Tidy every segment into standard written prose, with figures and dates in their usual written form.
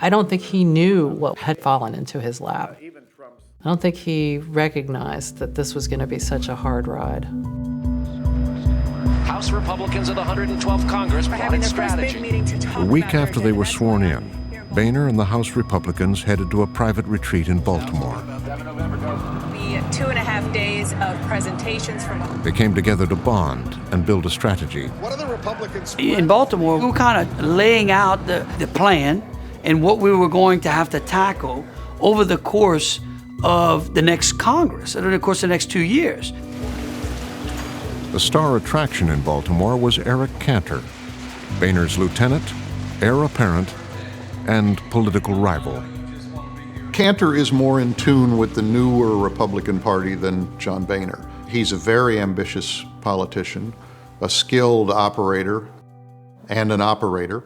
I don't think he knew what had fallen into his lap. I don't think he recognized that this was going to be such a hard ride. House Republicans of the 112th Congress plotted strategy. A week after they were sworn in, Boehner and the House Republicans headed to a private retreat in Baltimore. 2.5 days of presentations from... They came together to bond and build a strategy. What are the Republicans... In Baltimore, we were kind of laying out the plan and what we were going to have to tackle over the course of the next Congress, over the course of the next 2 years. The star attraction in Baltimore was Eric Cantor, Boehner's lieutenant, heir apparent, and political rival. Cantor is more in tune with the newer Republican Party than John Boehner. He's a very ambitious politician, a skilled operator, and an operator,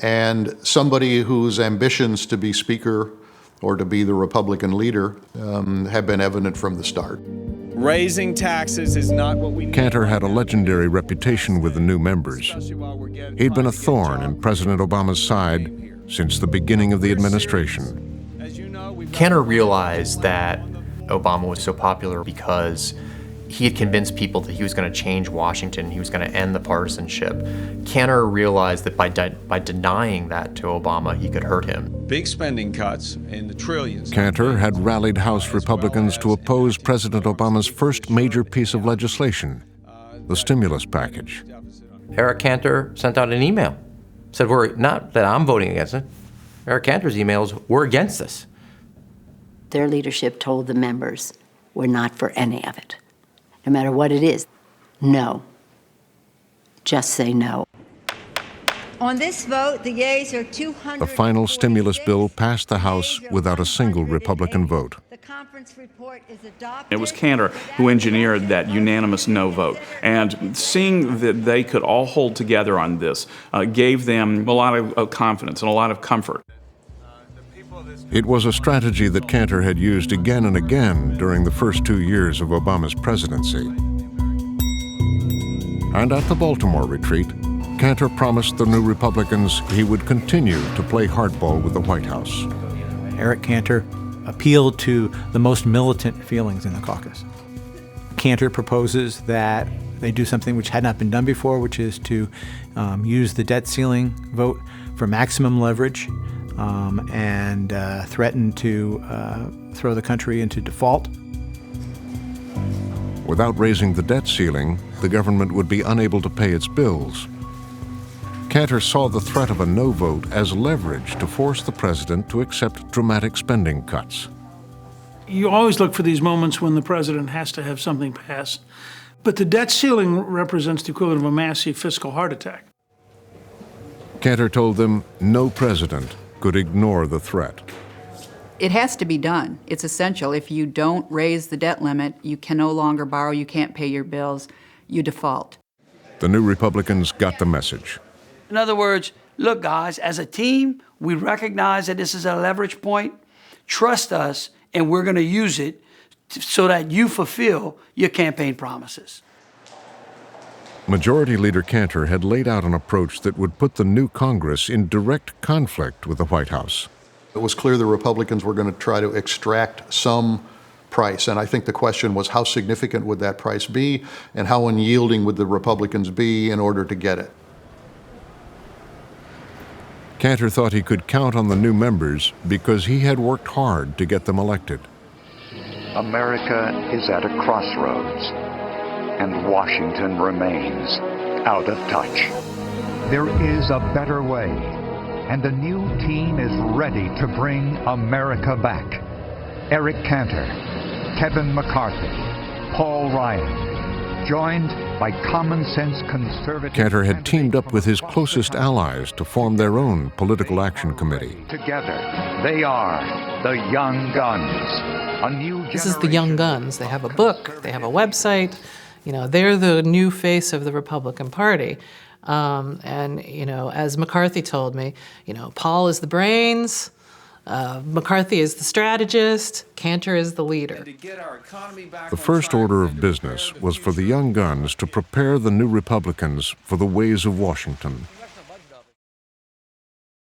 and somebody whose ambitions to be Speaker or to be the Republican leader have been evident from the start. Raising taxes is not what we need. Cantor had a legendary reputation with the new members. He'd been a thorn in President Obama's side since the beginning of the administration. Cantor realized that Obama was so popular because he had convinced people that he was going to change Washington, he was going to end the partisanship. Cantor realized that by denying that to Obama, he could hurt him. Big spending cuts in the trillions. Cantor had rallied House Republicans to oppose President Obama's first major piece of legislation, the stimulus package. Eric Cantor sent out an email. Said, we're not that I'm voting against it. Eric Cantor's emails, we're against this. Their leadership told the members, we're not for any of it. No matter what it is, no. Just say no. On this vote, the yeas are 200. The final stimulus bill passed the House without a single Republican vote. The conference report is adopted. It was Cantor who engineered that unanimous no vote. And seeing that they could all hold together on this gave them a lot of confidence and a lot of comfort. It was a strategy that Cantor had used again and again during the first 2 years of Obama's presidency. And at the Baltimore retreat, Cantor promised the new Republicans he would continue to play hardball with the White House. Eric Cantor appealed to the most militant feelings in the caucus. Cantor proposes that they do something which had not been done before, which is to use the debt ceiling vote for maximum leverage and threaten to throw the country into default. Without raising the debt ceiling, the government would be unable to pay its bills. Cantor saw the threat of a no vote as leverage to force the president to accept dramatic spending cuts. You always look for these moments when the president has to have something pass, but the debt ceiling represents the equivalent of a massive fiscal heart attack. Cantor told them no president could ignore the threat. It has to be done. It's essential. If you don't raise the debt limit, you can no longer borrow, you can't pay your bills, you default. The new Republicans got the message. In other words, look, guys, as a team, we recognize that this is a leverage point. Trust us, and we're going to use it so that you fulfill your campaign promises. Majority Leader Cantor had laid out an approach that would put the new Congress in direct conflict with the White House. It was clear the Republicans were going to try to extract some price, and I think the question was how significant would that price be and how unyielding would the Republicans be in order to get it. Cantor thought he could count on the new members because he had worked hard to get them elected. America is at a crossroads, and Washington remains out of touch. There is a better way, and the new team is ready to bring America back. Eric Cantor, Kevin McCarthy, Paul Ryan, joined by common-sense conservative... Cantor had teamed up with his closest allies to form their own political action committee. Together, they are the Young Guns, a new This is the Young Guns. They have a book, they have a website. You know, they're the new face of the Republican Party. And, you know, as McCarthy told me, you know, Paul is the brains, McCarthy is the strategist, Cantor is the leader. The first order of business was for the Young Guns to prepare the new Republicans for the ways of Washington.